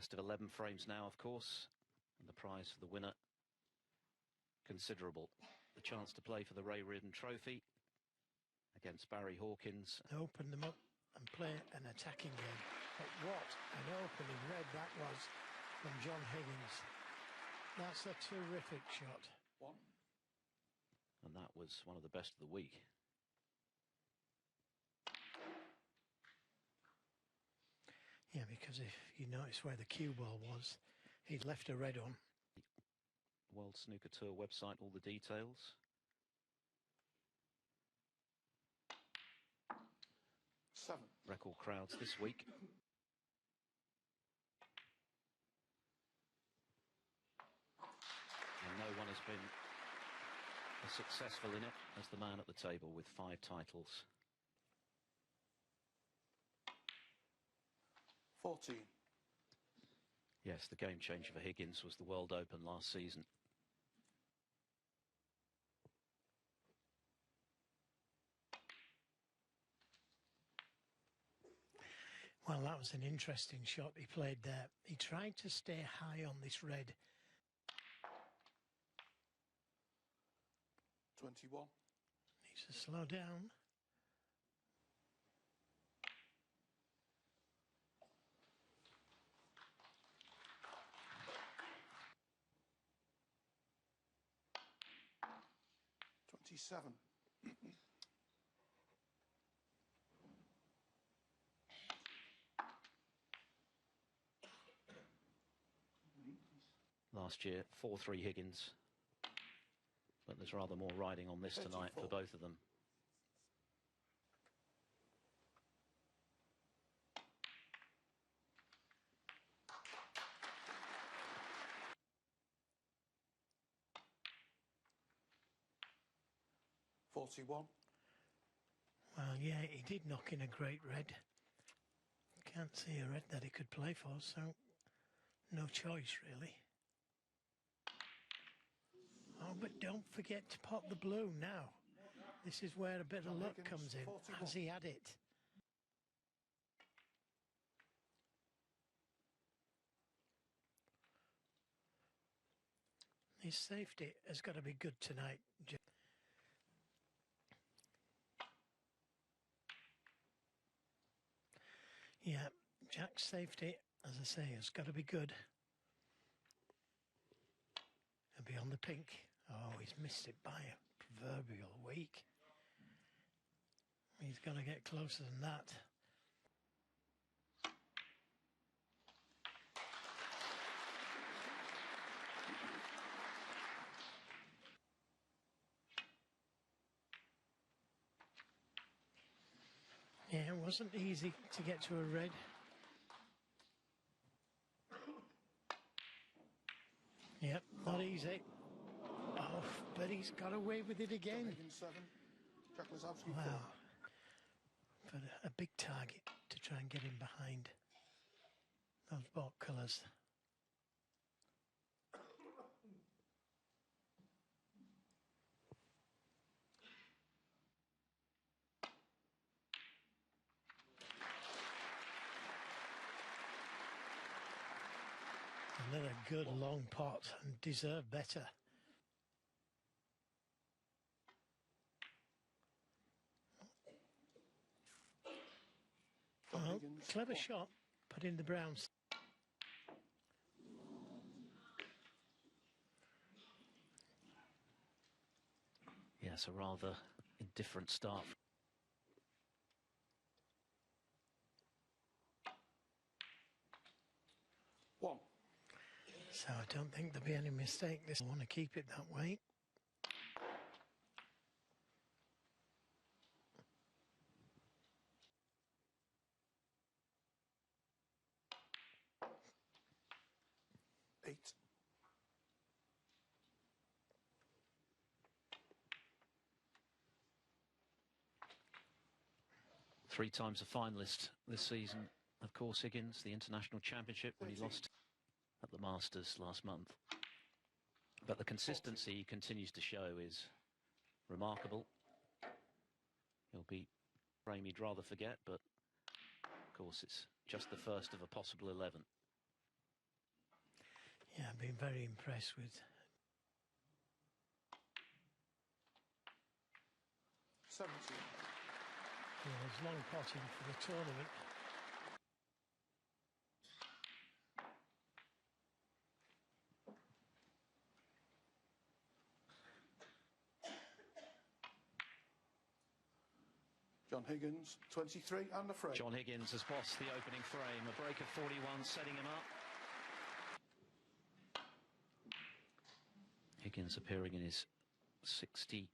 Best of 11 frames now, of course, and the prize for the winner, considerable. The chance to play for the Ray Reardon Trophy against Barry Hawkins. Open them up and play an attacking game. But what an opening red that was from John Higgins. That's a terrific shot. And that was one of the best of the week. Yeah, because if you notice where the cue ball was, he'd left a red on. World Snooker Tour website, all the details. 7. Record crowds this week. And no one has been as successful in it as the man at the table with 5 titles. 14. Yes, the game changer for Higgins was the World Open last season. Well, that was an interesting shot he played there. He tried to stay high on this red. 21. Needs to slow down. Seven. Last year, 4-3 Higgins. But there's rather more riding on this tonight for both of them. $41. Well, yeah, he did knock in a great red. Can't see a red that he could play for, so no choice, really. Oh, but don't forget to pop the blue now. This is where a bit of luck comes in. 41. Has he had it? His safety has got to be good tonight. Yeah, Jack's safety, as I say, has got to be good. And be on the pink. Oh, he's missed it by a proverbial week. He's got to get closer than that. Yeah, it wasn't easy to get to a red. Yep, not easy. Oh, but he's got away with it again. Higgins 7. Jack Lisowski 4. Wow. But a big target to try and get him behind those ball colours. Another good long pot and deserved better. Well, clever shot, put in the browns. Yes, a rather indifferent start. One. So I don't think there'll be any mistake. I want to keep it that way. Eight. Three times a finalist this season, of course, Higgins, the International Championship when he lost at the Masters last month. But the consistency he continues to show is remarkable. He'll be a frame he'd rather forget, but of course it's just the first of a possible 11. Yeah, I've been very impressed with 70. his long potting for the tournament. John Higgins, 23 and a frame. John Higgins has bossed the opening frame. A break of 41 setting him up. Higgins appearing in his 60,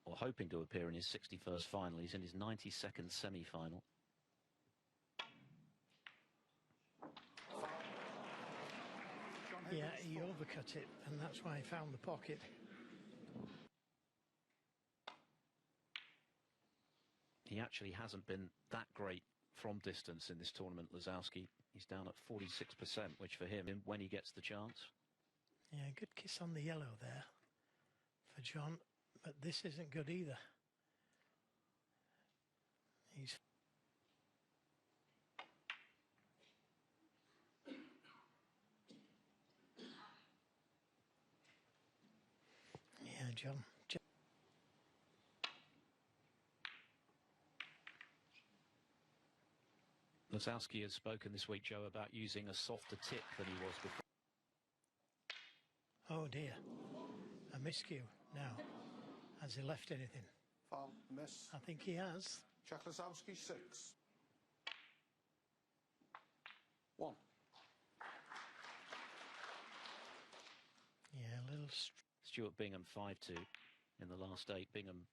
or hoping to appear in his 61st final. He's in his 92nd semi-final. Yeah, he overcut it, and that's why he found the pocket. He actually hasn't been that great from distance in this tournament, Lisowski. He's down at 46%, which for him, when he gets the chance. Yeah, good kiss on the yellow there for John, but this isn't good either. He's... Yeah, John. Lisowski has spoken this week, Joe, about using a softer tip than he was before. Oh dear, a miscue now. Has he left anything? Foul, miss. I think he has. Jack Lisowski, 6. 1. Yeah, a little... Stuart Bingham 5-2 in the last 8. Bingham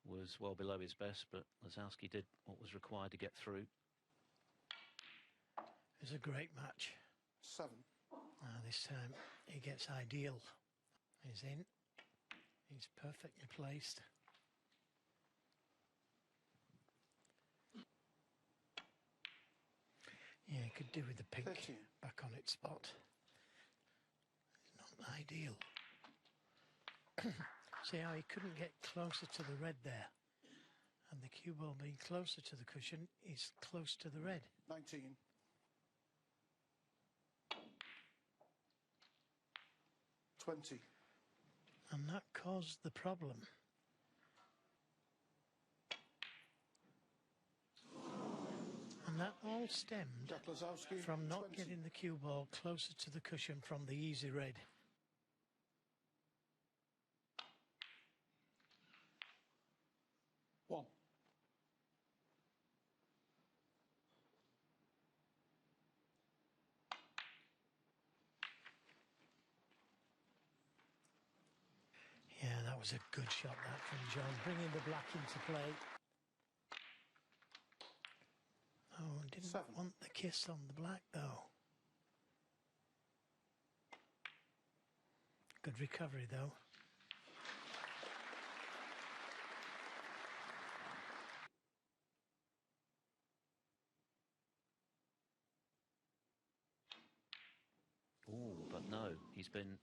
was well below his best, but Lisowski did what was required to get through. It's a great match. 7. This time he gets ideal. He's in. He's perfectly placed. Yeah, he could do with the pink 13. back on its spot. Not ideal. See how he couldn't get closer to the red there. And the cue ball being closer to the cushion, he's close to the red. 19. 20. And that caused the problem. And that all stemmed Jack Lisowski, from not 20. getting the cue ball closer to the cushion from the easy red. One. Yeah, that was a good shot, that, from John, bringing the black into play. Oh, didn't 7. want the kiss on the black, though. Good recovery, though. Oh, but no, he's been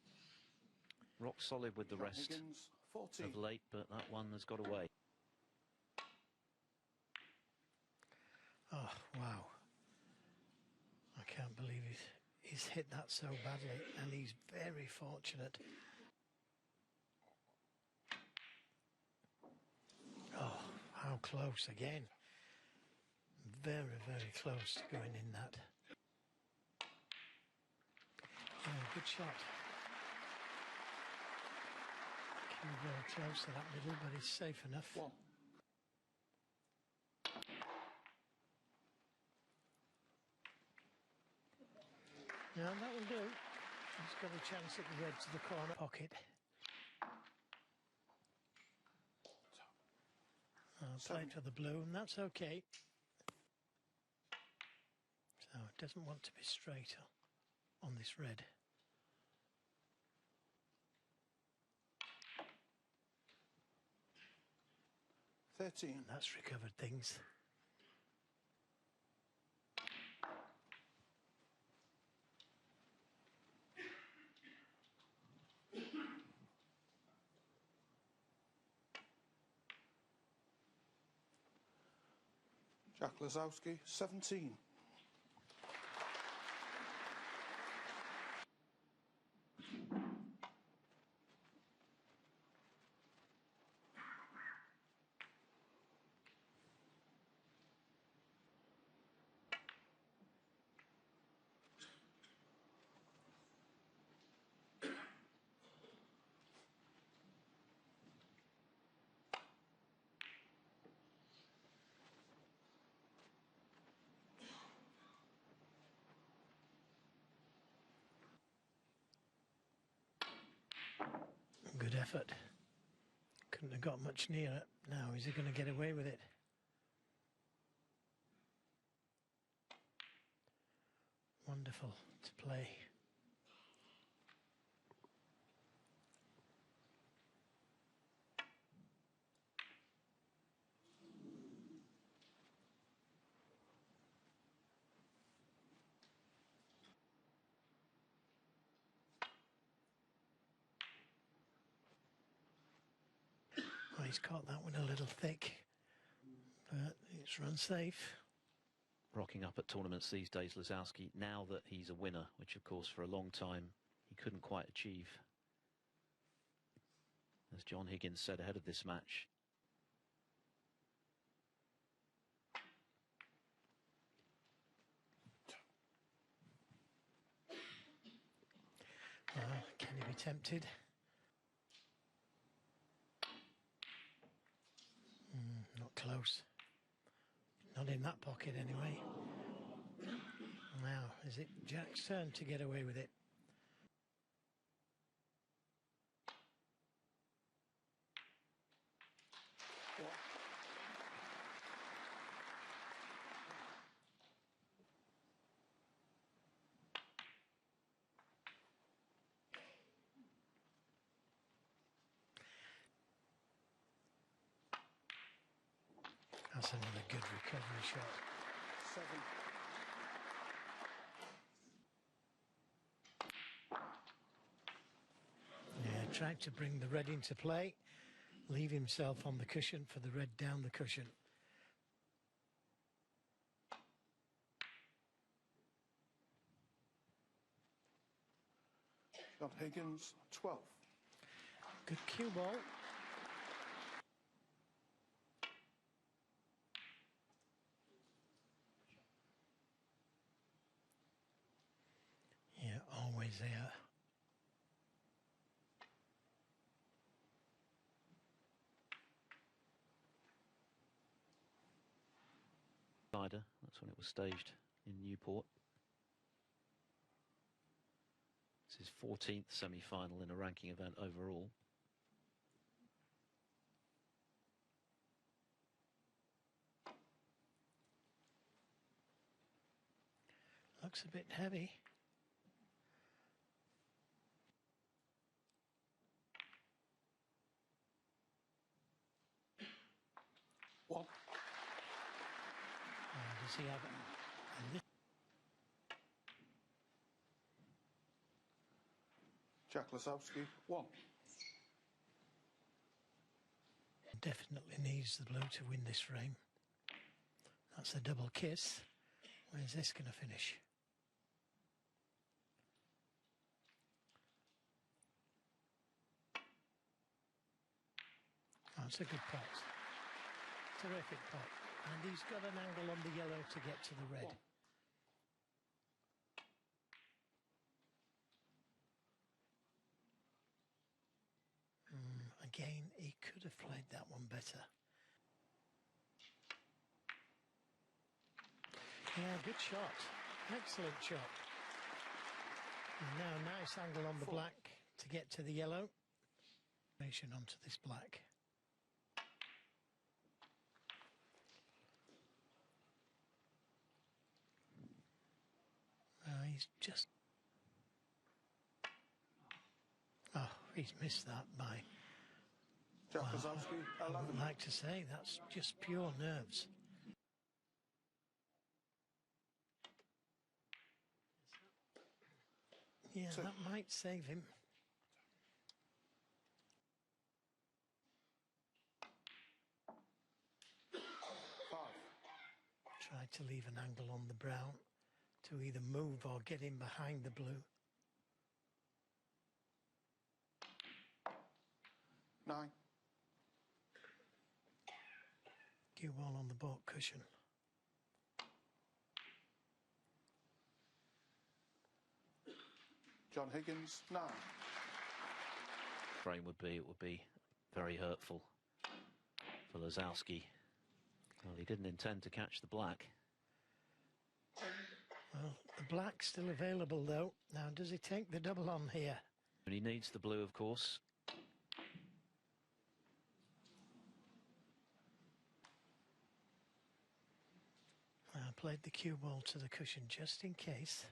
rock solid with the John rest Higgins, 14. of late, but that one has got away. Oh, wow. I can't believe he's hit that so badly, and he's very fortunate. Oh, how close again. Very, very close to going in that. Yeah, good shot. Cue very close to that middle, but he's safe enough. 1. Yeah, that will do. He's got a chance at the red to the corner pocket. Played for the blue, and that's okay. So it doesn't want to be straight on this red. And that's recovered things. Jack Lisowski, 17. effort. Couldn't have got much nearer. Now, is he going to get away with it? Wonderful to play. Oh, he's caught that one a little thick, but it's run safe. Rocking up at tournaments these days, Lisowski, now that he's a winner, which of course for a long time he couldn't quite achieve. As John Higgins said ahead of this match. Can he be tempted? Not close. Not in that pocket anyway. Now, is it Jack's turn to get away with it? That's another good recovery shot. 7. Yeah, tried to bring the red into play, leave himself on the cushion for the red down the cushion. John Higgins, 12. Good cue ball. Yeah, always there. That's when it was staged in Newport. It's his 14th semi-final in a ranking event overall. Looks a bit heavy. One. Does he have a little? Jack Lisowski, 1. Definitely needs the blue to win this frame. That's a double kiss. Where's this going to finish? Oh, it's a good pot. Terrific pot. And he's got an angle on the yellow to get to the red. Again, he could have played that one better. Yeah, good shot. Excellent shot. And now a nice angle on the black to get to the yellow. Onto this black. He's just... Oh, he's missed that by... Jack Wow. Lisowski, I 11. would like to say that's just pure nerves. Yeah, that might save him. Try to leave an angle on the brown to either move or get in behind the blue. 9. Cue ball on the baulk cushion. John Higgins, 9. Frame would be very hurtful for Lisowski. Well, he didn't intend to catch the black. Well, the black's still available though. Now, does he take the double on here? And he needs the blue, of course. played the cue ball to the cushion just in case.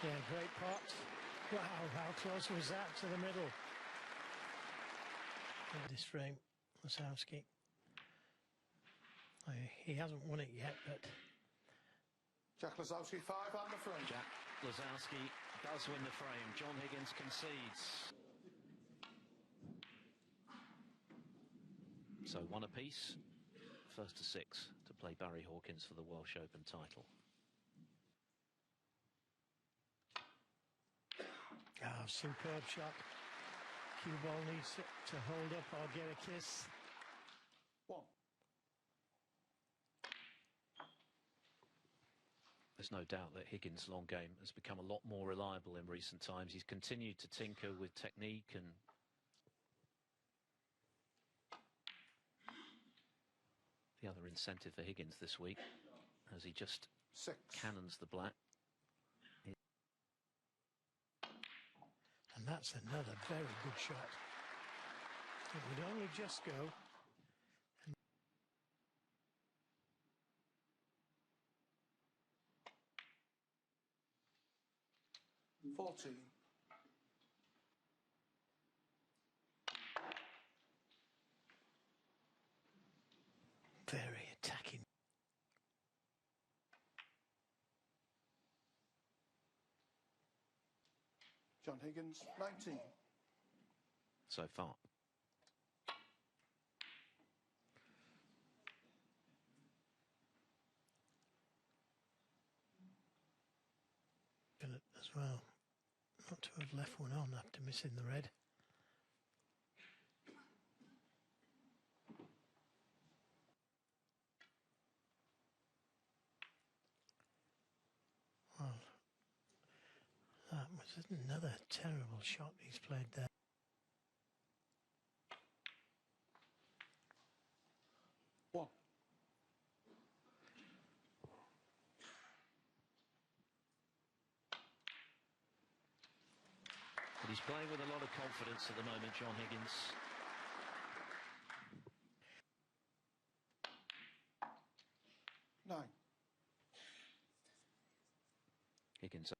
Yeah, great pot. Wow, how close was that to the middle? In this frame, Lisowski. He hasn't won it yet, but... Jack Lisowski, 5 on the frame. Jack Lisowski does win the frame. John Higgins concedes. So 1 apiece. First to 6 to play Barry Hawkins for the Welsh Open title. Oh, superb shot. Cue ball needs to hold up or get a kiss. 1. There's no doubt that Higgins' long game has become a lot more reliable in recent times. He's continued to tinker with technique and the other incentive for Higgins this week, as he just 6. cannons the black. And that's another very good shot. It would only just go. 14. Very attacking. John Higgins, 19. So far. As well, not to have left one on after missing the red. Well, that was another terrible shot he's played there. 1. But he's playing with a lot of confidence at the moment, John Higgins. Nine. Higgins.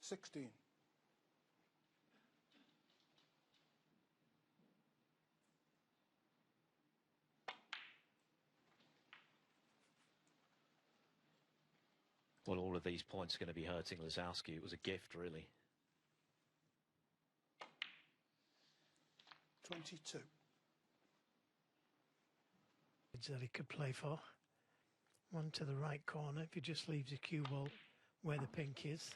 $16. Well, all of these points are going to be hurting Lisowski. It was a gift, really. 22. That he could play for. One to the right corner if he just leaves a cue ball where the pink is.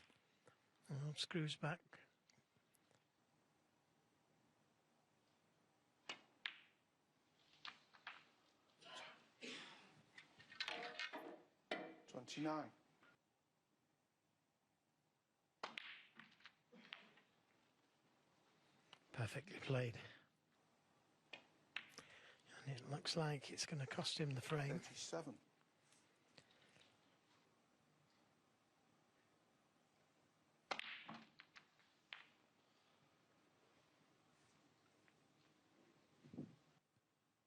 Well, screws back. $29. Perfectly played. And it looks like it's going to cost him the frame. 37.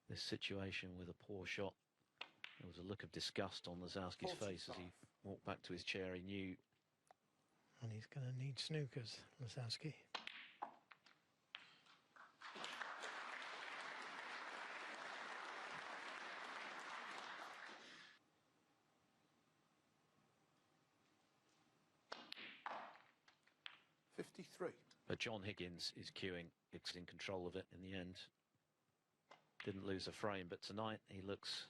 This situation with a poor shot. There was a look of disgust on Lisowski's face as he walked back to his chair. He knew. And he's going to need snookers, Lisowski. $53. But John Higgins is queuing. It's in control of it in the end. Didn't lose a frame, but tonight he looks,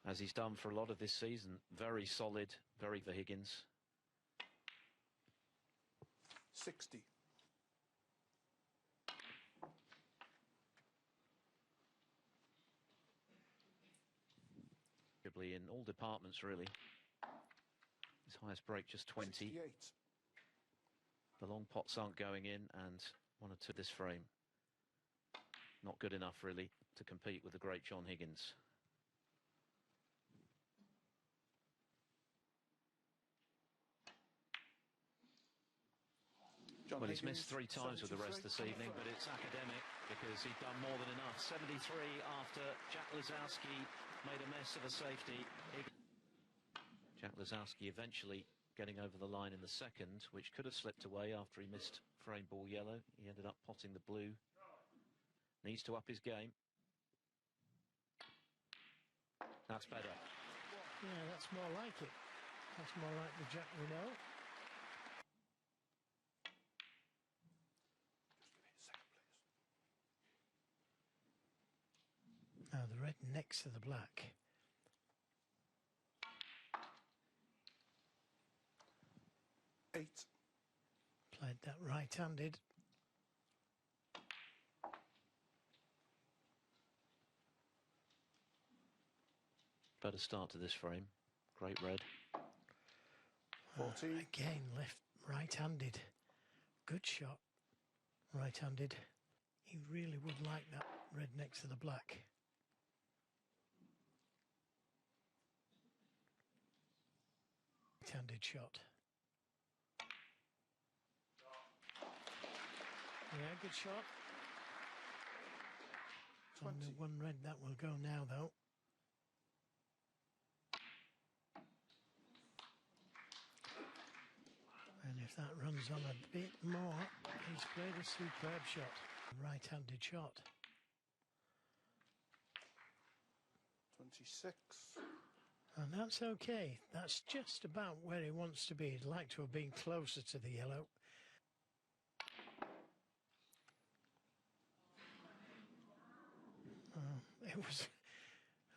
as he's done for a lot of this season, very solid, very for Higgins. 60. In all departments, really. His highest break just 20. 68. The long pots aren't going in, and one or two this frame. Not good enough, really, to compete with the great John Higgins. John Well, he's Higgins, missed 3 times with the rest 73 this on the evening, front. but it's academic because he'd done more than enough. 73 after Jack Lisowski made a mess of a safety. Jack Lisowski eventually getting over the line in the second, which could have slipped away after he missed frame ball yellow. He ended up potting the blue. Needs to up his game. That's better. Yeah, that's more like it. That's more like the Jack we know. Now the red next to the black. Eight. Played that right-handed. Better start to this frame. Great red. 14. Again, left, right-handed. Good shot. Right-handed. He really would like that red next to the black. Right-handed shot. Yeah, good shot. 20. Only one red that will go now, though. And if that runs on a bit more, he's played a superb shot. Right-handed shot. 26. And that's okay. That's just about where he wants to be. He'd like to have been closer to the yellow. It was,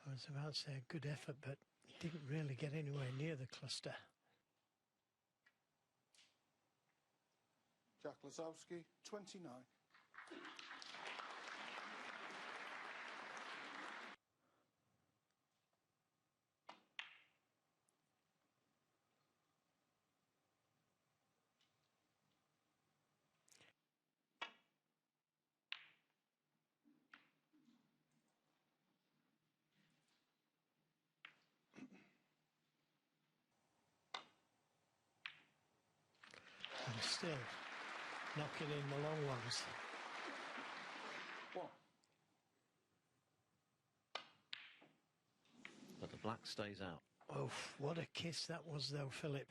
I was about to say a good effort, but he didn't really get anywhere near the cluster. Jack Lisowski, 29. And still knocking in the long ones. 1. But the black stays out. Oh, what a kiss that was, though, Philip.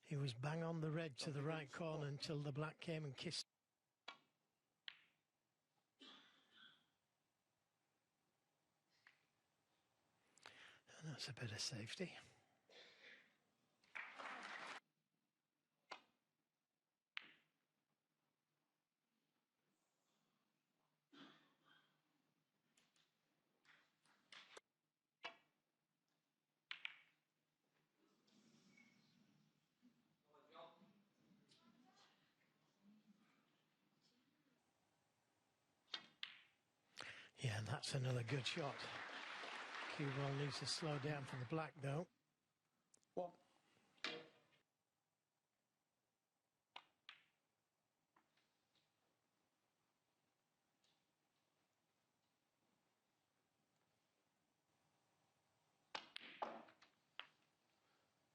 He was bang on the red to the right corner until the black came and kissed. And that's a bit of safety. Yeah, and that's another good shot. Cue ball needs to slow down for the black, though. 1.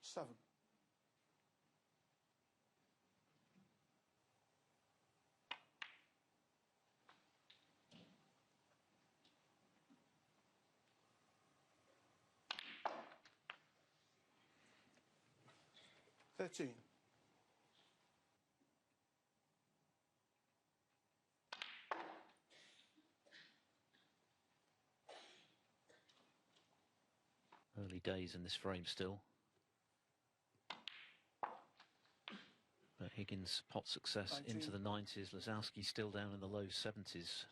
Seven. $13. Early days in this frame still. But Higgins pot success 19. into the 90s. Lisowski still down in the low 70s.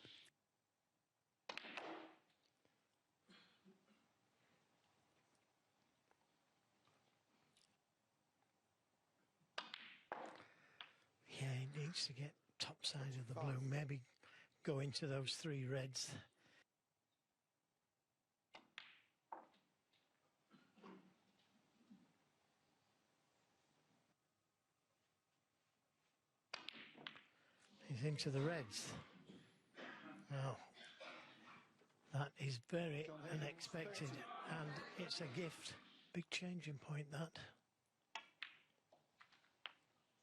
Yeah, he needs to get top side of the blue. Maybe go into those 3 reds. He's into the reds. Now, that is very unexpected, and it's a gift. Big changing point, that.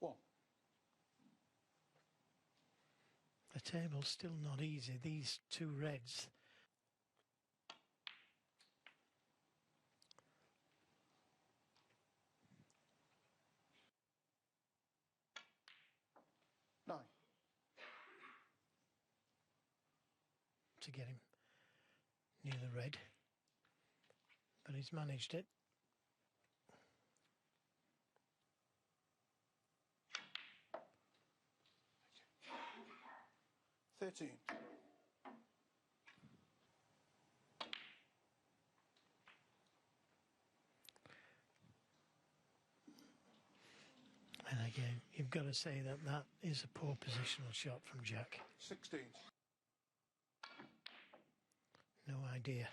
1. The table's still not easy. These two reds. Nine. To get him near the red, but he's managed it. Okay. 13. And again, you've got to say that that is a poor positional shot from Jack. 16. No idea.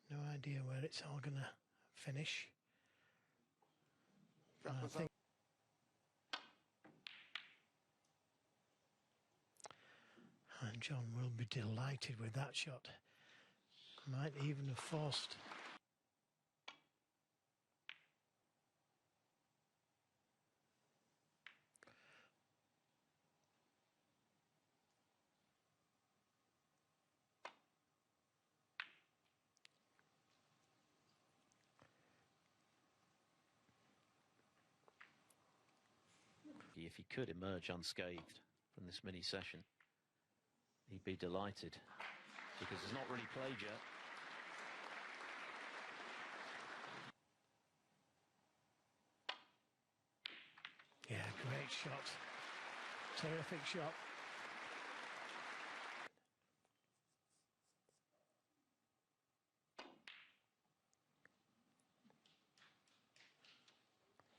No idea where it's all going to finish. Jack I was think and John will be delighted with that shot. Might even have forced. If he could emerge unscathed from this mini session, he'd be delighted, because he's not really played yet. Yeah, great shot. Terrific shot.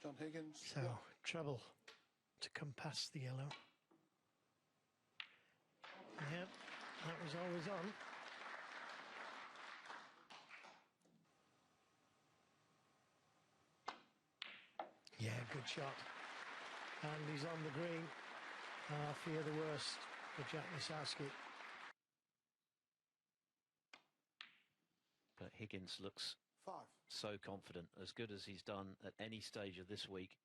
John Higgins. So, trouble to come past the yellow. Yep, that was always on. Yeah, good shot. And he's on the green. I fear the worst for Jack Lisowski. But Higgins looks 5. so confident, as good as he's done at any stage of this week.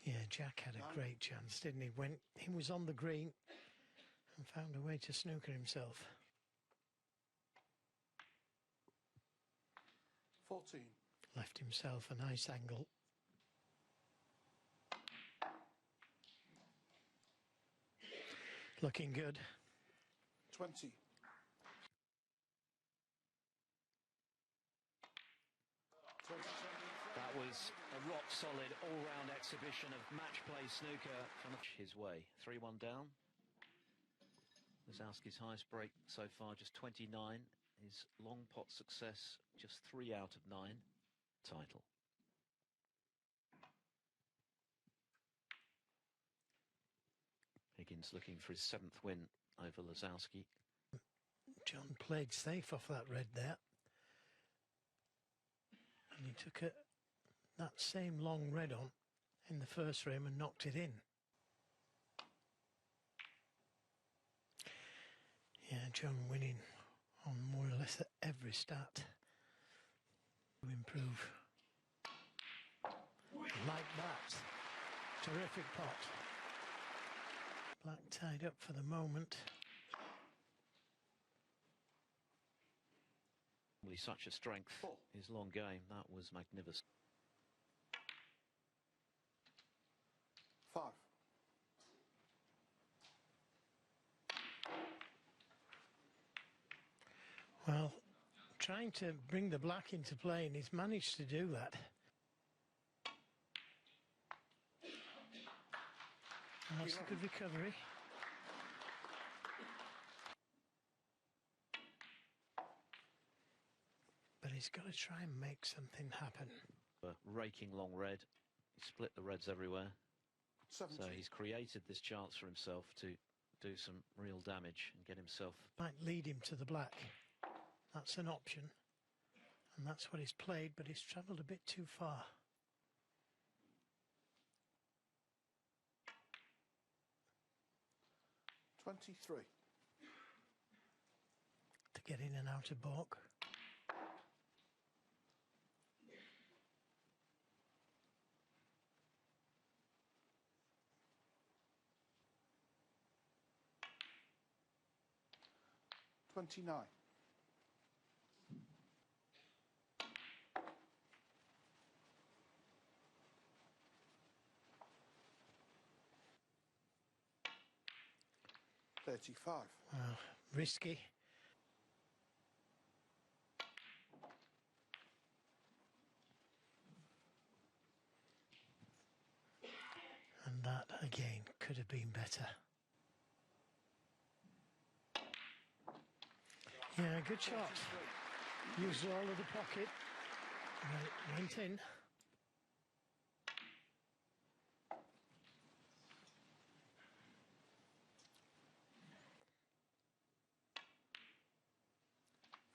Yeah, Jack had a great chance, didn't he? When he was on the green and found a way to snooker himself. 14. Left himself a nice angle. Looking good. 20. That was a rock-solid all-round exhibition of match-play snooker from his way. 3-1 down. Lisowski's highest break so far, just 29. His long pot success, just 3 out of 9. Title. Higgins looking for his 7th win over Lisowski. John played safe off that red there. And he took that same long red on in the first frame and knocked it in. Yeah, John winning on more or less every stat to improve. Like that. Terrific pot. Black tied up for the moment. Such a strength, his long game, that was magnificent. 5. Well, trying to bring the black into play, and he's managed to do that. That's a good recovery. But he's got to try and make something happen. Raking long red, he split the reds everywhere. 17. So he's created this chance for himself to do some real damage and get himself. Might lead him to the black. That's an option. And that's what he's played, but he's travelled a bit too far. 23. To get in and out of balk. $29. $35. Risky. And that again could have been better. Yeah, good shot. Used all of the pocket. And it went in.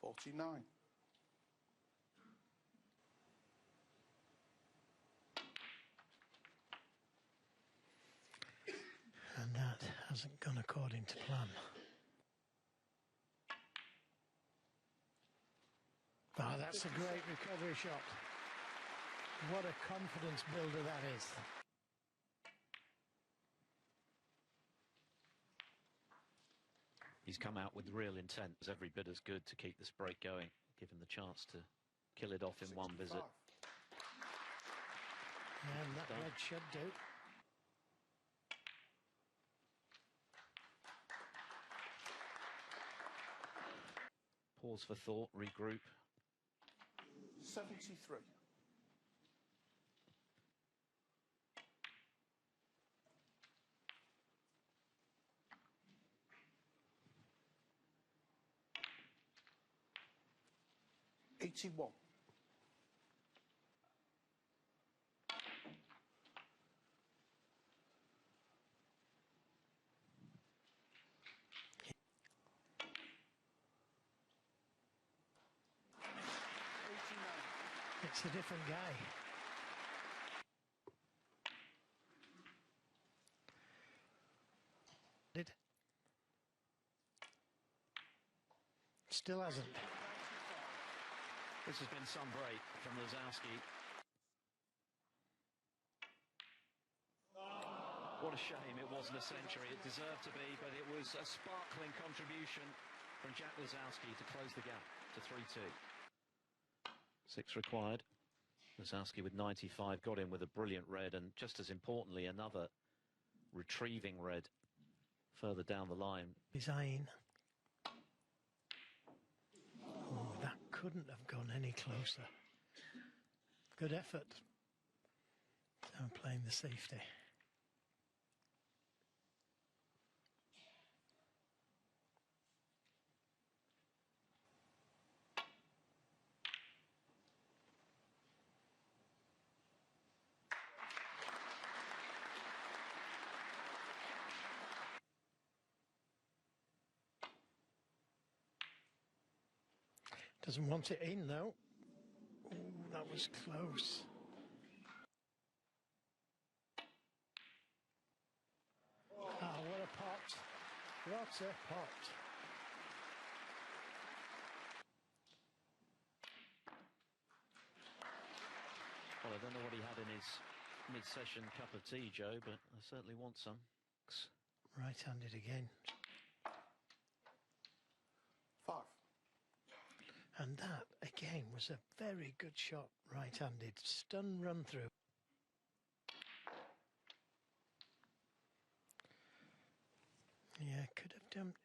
$49. And that hasn't gone according to plan. Oh, that's a great recovery shot. What a confidence builder that is. He's come out with real intent. It's every bit as good to keep this break going, give him the chance to kill it off in one visit. And that red should do. Pause for thought, regroup. 73. $81. It's a different guy. Still hasn't. This has been some break from Lisowski. What a shame it wasn't a century. It deserved to be, but it was a sparkling contribution from Jack Lisowski to close the gap to 3-2. 6 required. Lisowski with 95 got in with a brilliant red, and just as importantly, another retrieving red further down the line. He's eyeing. Oh, that couldn't have gone any closer. Good effort. So playing the safety. Doesn't want it in though. Ooh, that was close. Ah, what a pot. What a pot. Well, I don't know what he had in his mid-session cup of tea, Joe, but I certainly want some. Right-handed again. 5. And that, again, was a very good shot, right-handed. Stun run through. Yeah, could have done.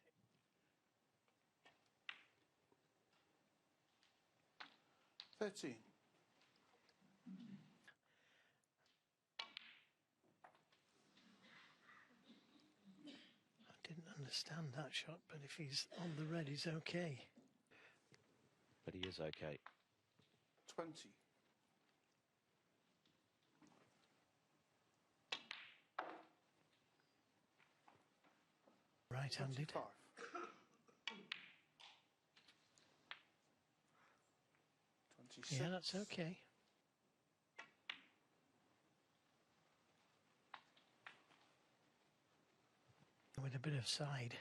$13. I didn't understand that shot, but if he's on the red, he's okay. But he is okay. 20. Right-handed. 25. 26. Yeah, that's okay. with a bit of side.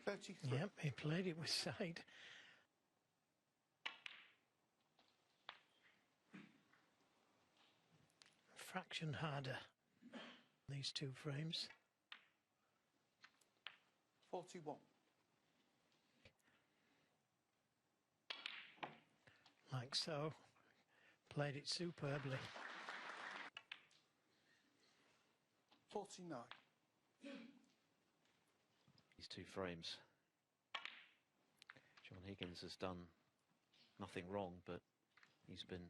33. Yep, he played it with side. Fraction harder, these two frames. 41. Like so. Played it superbly. 49. These two frames. John Higgins has done nothing wrong, but he's been,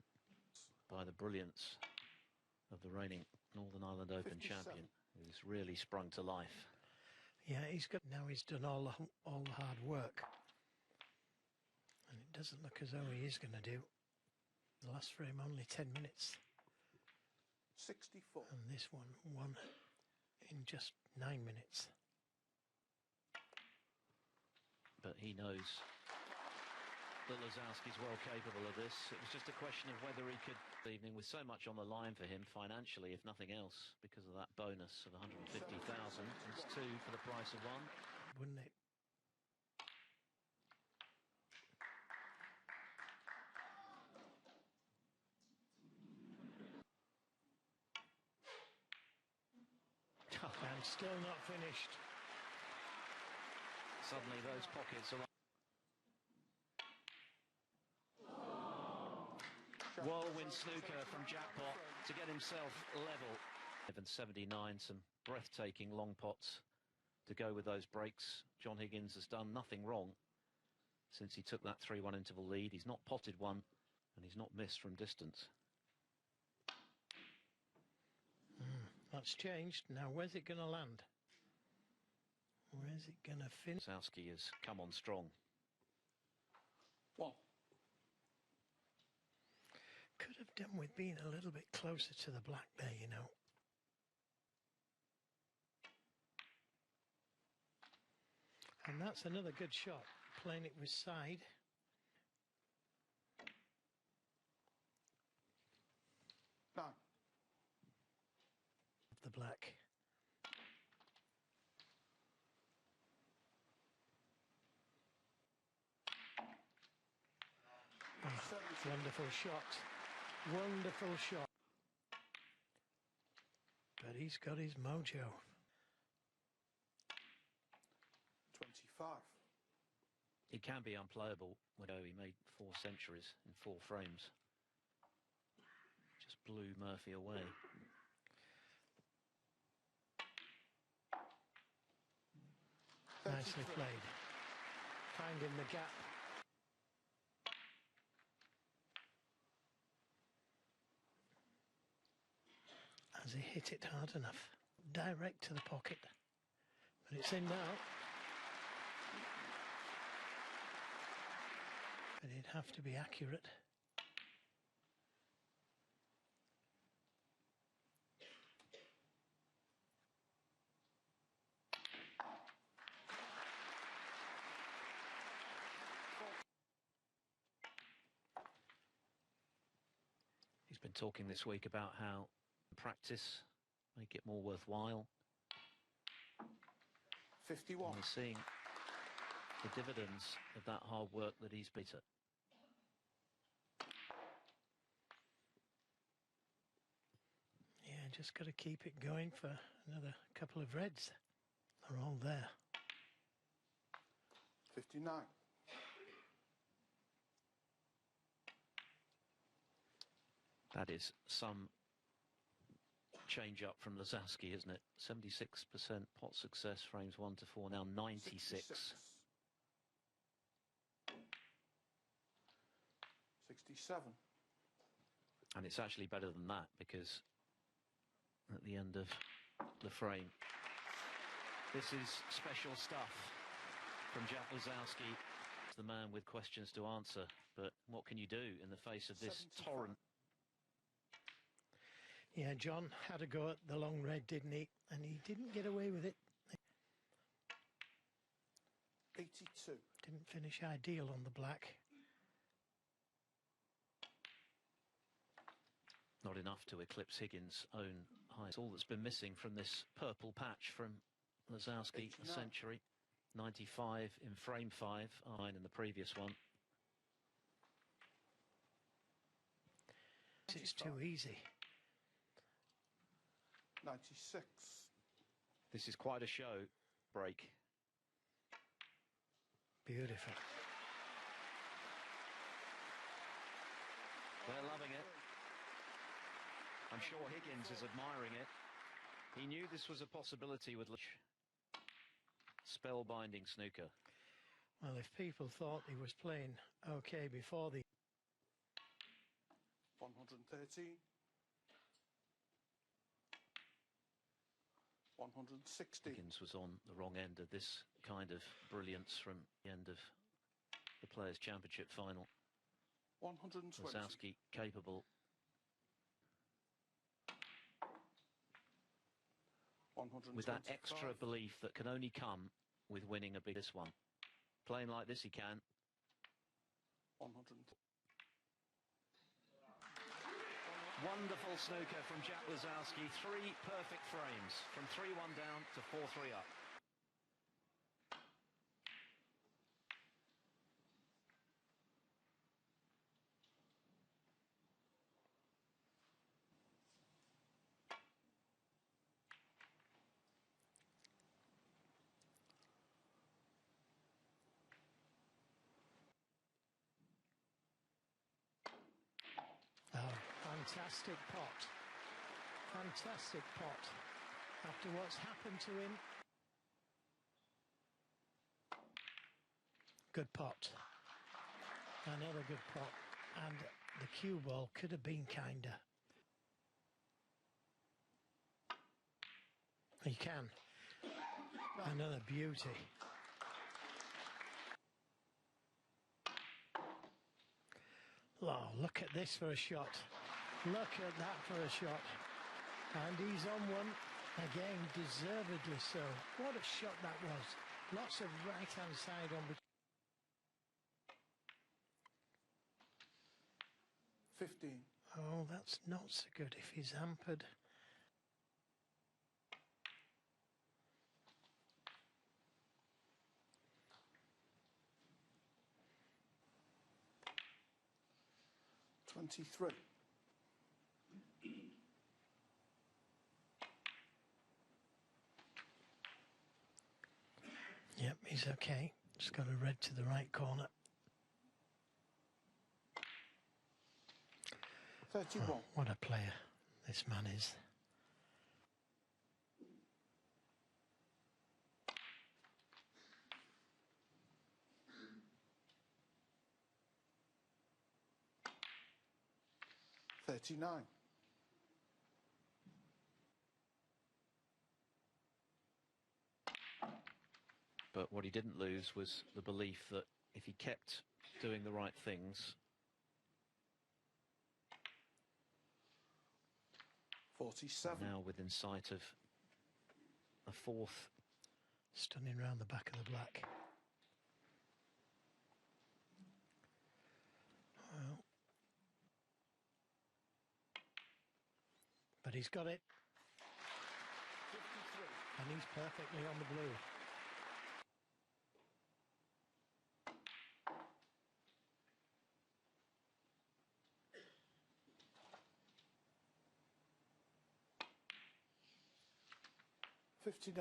by the brilliance of the reigning Northern Ireland Open 57. champion, who's really sprung to life. Yeah, he's got, now he's done all the hard work. And it doesn't look as though he is going to do. The last frame only 10 minutes. 64. And this one won in just 9 minutes. But he knows that Lisowski's well capable of this. It was just a question of whether he could, this evening, with so much on the line for him financially, if nothing else, because of that bonus of 150,000. It's two for the price of one. Wouldn't it? And still not finished. Suddenly those pockets are... Whirlwind snooker from Jackpot to get himself level. 79, some breathtaking long pots to go with those breaks. John Higgins has done nothing wrong since he took that 3-1 interval lead. He's not potted one and he's not missed from distance. That's changed. Now where's it going to land? Where's it going to finish? Lisowski has come on strong. 1. Could have done with being a little bit closer to the black there, you know. And that's another good shot. Playing it with side. Nine. The black. Oh, wonderful shot. Wonderful shot. But he's got his mojo. 25. He can be unplayable. He made 4 centuries in 4 frames. Just blew Murphy away. Nicely played. Finding the gap. Has he hit it hard enough? Direct to the pocket. But it's in now. But it'd have to be accurate. He's been talking this week about how practice make it more worthwhile. 51. And we're seeing the dividends of that hard work that he's beat at. Yeah, just got to keep it going for another couple of reds. They're all there. 59. That is some change up from Lisowski, isn't it? 76% pot success, frames 1 to 4, now 96. 67. And it's actually better than that, because at the end of the frame, this is special stuff from Jack Lisowski. The man with questions to answer, but what can you do in the face of this 75. torrent? Yeah, John had a go at the long red, didn't he? And he didn't get away with it. 82. Didn't finish ideal on the black. Not enough to eclipse Higgins' own high. It's all that's been missing from this purple patch from Lisowski, a century. 95 in frame 5, 9 in the previous one. It's too easy. 96. This is quite a show break. Beautiful. They're loving it. I'm sure Higgins is admiring it. He knew this was a possibility with spellbinding snooker. Well, if people thought he was playing okay before the 113. 160. Higgins was on the wrong end of this kind of brilliance from the end of the Players' Championship final. 120. Lisowski capable. 125. With that extra belief that can only come with winning a big this one. Playing like this he can. 100. Wonderful snooker from Jack Lisowski. 3 perfect frames from 3-1 down to 4-3 up. Fantastic pot. Fantastic pot. After what's happened to him. Good pot. Another good pot. And the cue ball could have been kinder. He can. Another beauty. Oh, look at this for a shot. Look at that for a shot. And he's on one. Again, deservedly so. What a shot that was. Lots of right-hand side on the... 15. Oh, that's not so good if he's hampered. $23. Yep, he's okay. Just got a red to the right corner. 31. Oh, what a player this man is. $39. But what he didn't lose was the belief that if he kept doing the right things... 47. Now within sight of a 4th. Stunning round the back of the black. Well, but he's got it. 53. And he's perfectly on the blue. $59.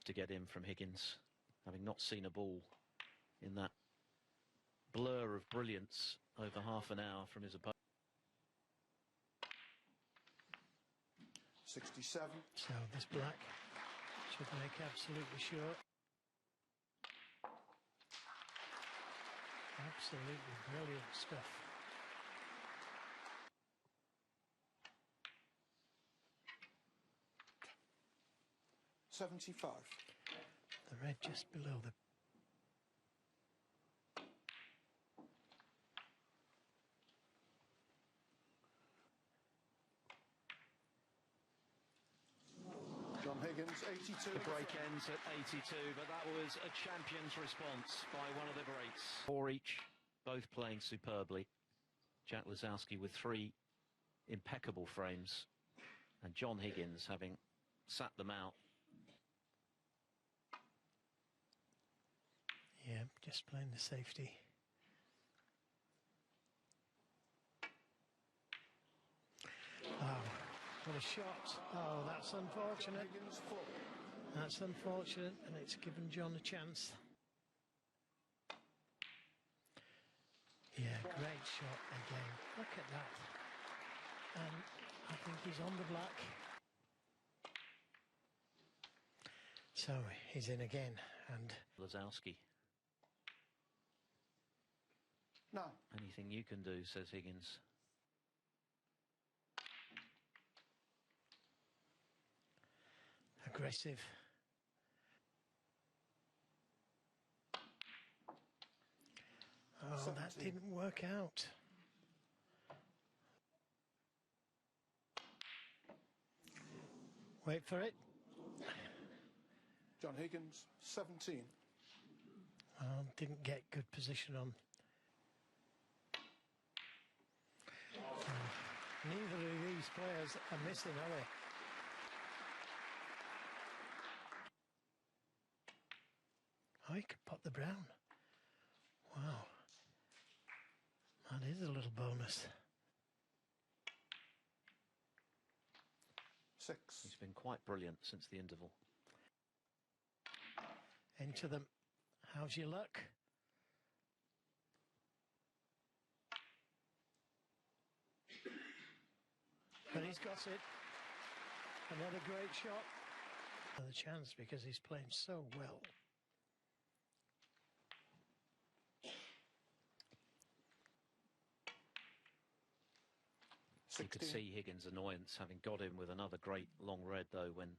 To get in from Higgins, having not seen a ball in that blur of brilliance over half an hour from his opponent. 67. So this black should make absolutely sure. Absolutely brilliant stuff. $75. The red just below the... John Higgins, 82. The break ends at 82, but that was a champion's response by one of the greats. 4 each, both playing superbly. Jack Lisowski with 3 impeccable frames, and John Higgins having sat them out. Yeah, just playing the safety. Wow, what a shot. Oh, that's unfortunate. Higgins full. That's unfortunate, and it's given John a chance. Yeah, great shot again. Look at that. And I think he's on the black. So he's in again, and Lisowski. No. Anything you can do, says Higgins. aggressive. Oh, that didn't work out. Wait for it. John Higgins, 17. Didn't get good position on. Neither of these players are missing, are they? Oh, he could pot the brown. Wow. That is a little bonus. 6. He's been quite brilliant since the interval. Into them. How's your luck? But he's got it. Another great shot. Another chance because he's playing so well. You could see Higgins' annoyance having got him with another great long red, though, when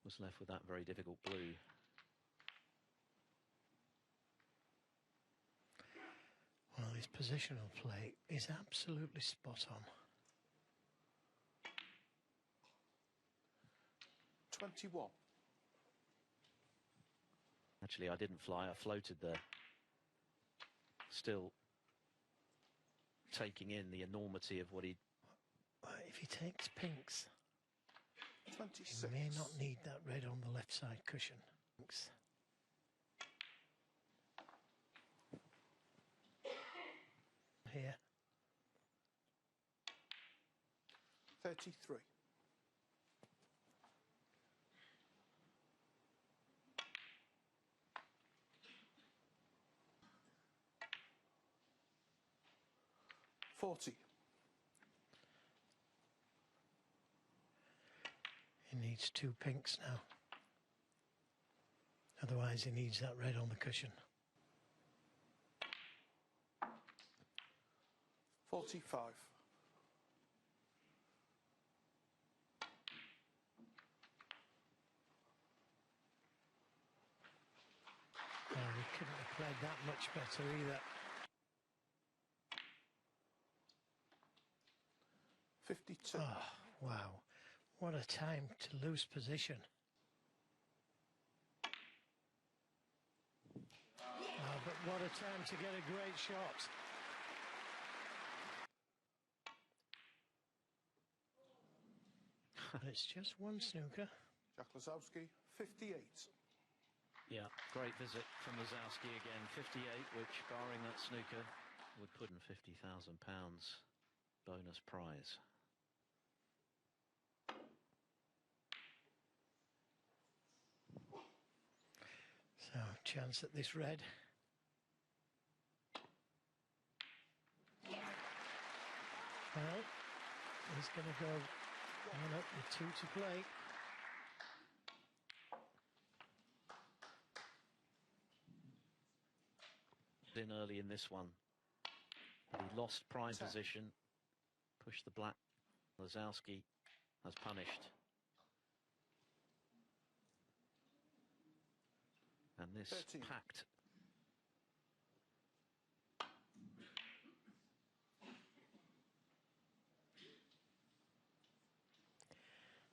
was left with that very difficult blue. Well, his positional play is absolutely spot on. 21. Actually, I didn't fly, I floated there. Still taking in the enormity of what he... If he takes pinks, 26. he may not need that red on the left side cushion. Pinks. Here. 33. $40. He needs 2 pinks now. Otherwise, he needs that red on the cushion. 45. Oh, he couldn't have played that much better either. 52. Oh, wow. What a time to lose position. Oh, but what a time to get a great shot. But it's just one snooker. Jack Lisowski, 58. Yeah, great visit from Lisowski again. 58, which, barring that snooker, would put in £50,000 bonus prize. So, chance at this red. Well, he's going to go one up with 2 to play. In early in this one, but he lost prime position, pushed the black. Lisowski has punished. And this 13. packed.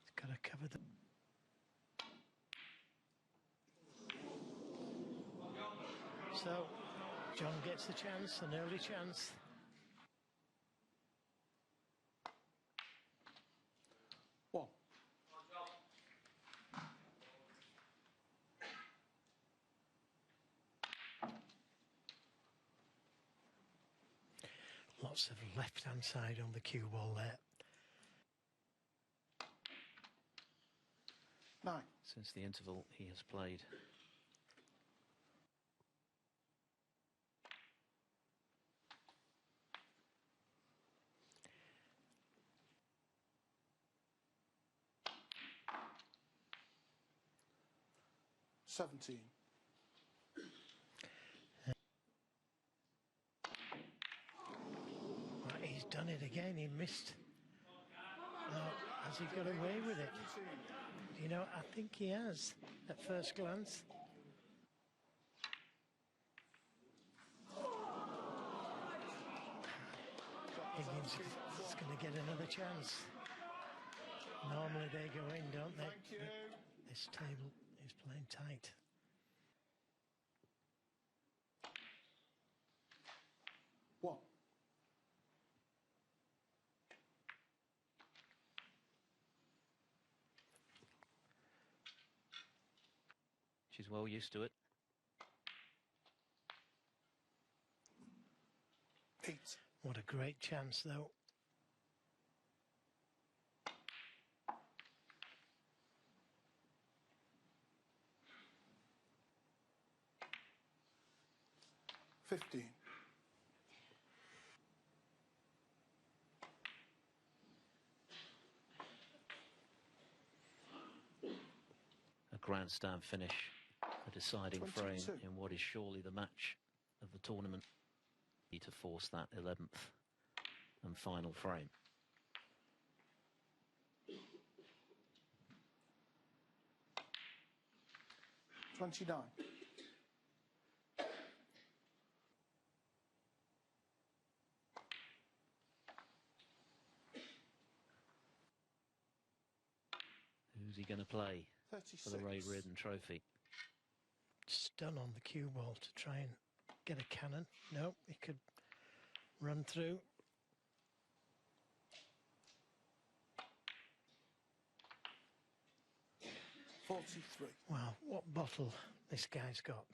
He's got to cover the... So, John gets the chance, an early chance. Lots of left-hand side on the cue ball there. 9. Since the interval, he has played 17. Right, he's done it again. He missed. Has he got away with it? You know, I think he has at first glance. Higgins is going to get another chance. Normally they go in, don't they? Thank you. This table is playing tight. One. She's well used to it. 8. What a great chance, though. $15. A grandstand finish, a deciding 22. frame in what is surely the match of the tournament. To force that 11th and final frame. $29. Who's he going to play 36. for the Ray Reardon Trophy? Stun on the cue ball to try and get a cannon. No, he could run through. $43. Wow, what bottle this guy's got.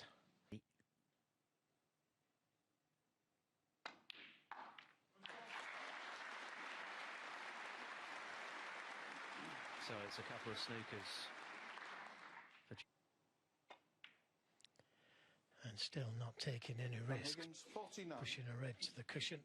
So it's a couple of snookers. And still not taking any risk. Higgins, 49. Pushing a red to the cushion.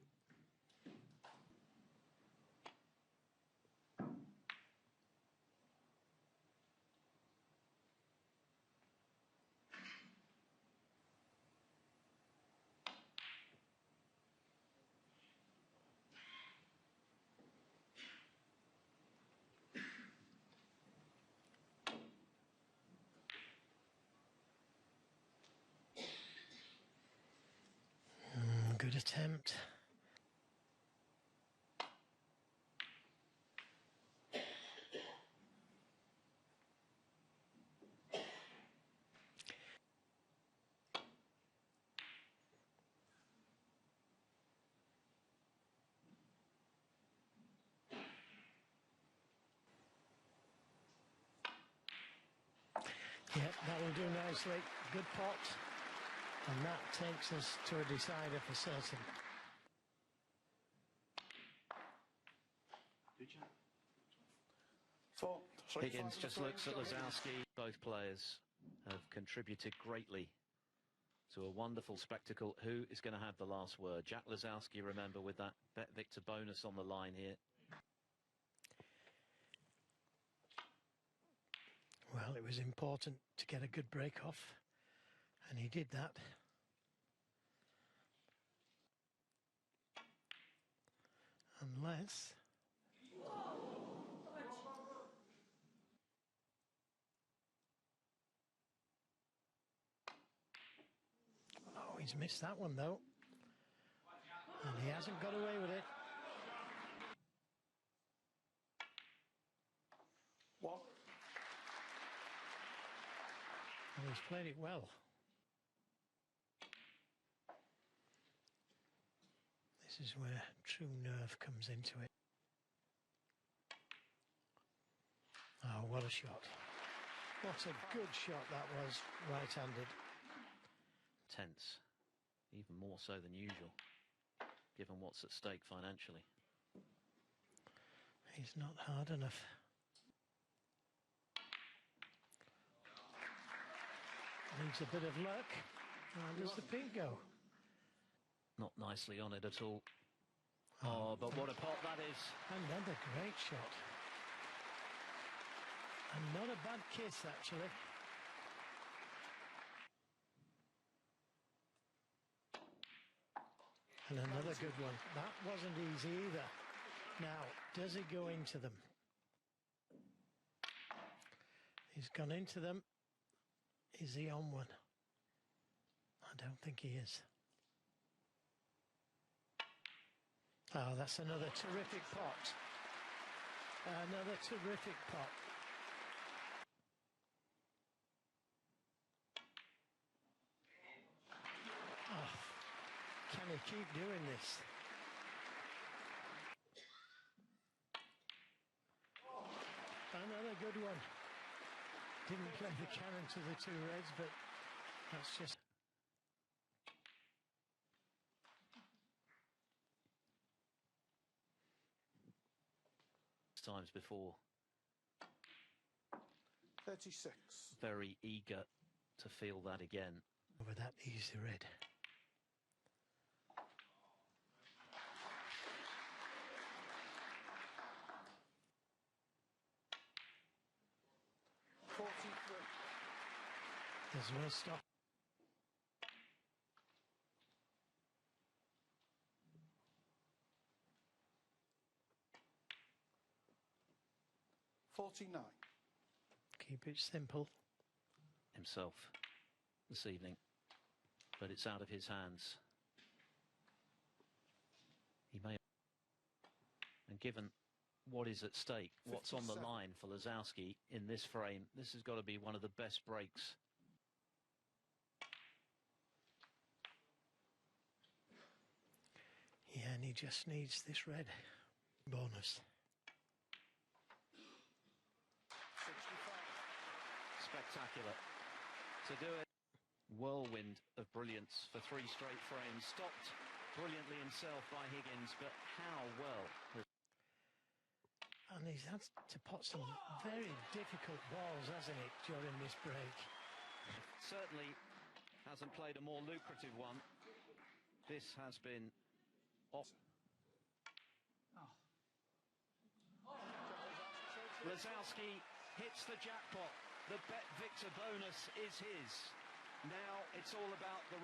Good attempt. Yeah, that will do nicely. Good pot. And that takes us to a decider for certain. Higgins just looks at Lisowski. Both players have contributed greatly to a wonderful spectacle. Who is going to have the last word? Jack Lisowski, remember, with that Bet Victor bonus on the line here. Well, it was important to get a good break off, and he did that. Unless... Oh, he's missed that one, though. And he hasn't got away with it. One. And he's played it well. This is where true nerve comes into it. Oh, what a shot. What a good shot that was, right-handed. Tense, even more so than usual. given what's at stake financially. He's not hard enough. Needs a bit of luck. How does the pink go? Not nicely on it at all. Oh, but what a pot that is. Another great shot. And not a bad kiss, actually. And another good one. That wasn't easy either. Now, does he go into them? He's gone into them. Is he on one? I don't think he is. Oh, that's another terrific pot. Another terrific pot. Oh, can he keep doing this? Another good one. Didn't play the cannon to the two reds, but that's just... Times before. 36. Very eager to feel that again. Over that easy red. There's no stop. Keep it simple. Himself this evening, but it's out of his hands. He may, and given what is at stake, what's on the line for Lisowski in this frame, this has got to be one of the best breaks. Yeah, and he just needs this red bonus. 65. Spectacular to do it. Whirlwind of brilliance for 3 straight frames. Stopped brilliantly himself by Higgins, but how well. And he's had to pot some very difficult balls, hasn't he, during this break? Certainly hasn't played a more lucrative one. This has been off. Lisowski hits the jackpot. The Bet Victor bonus is his. Now it's all about the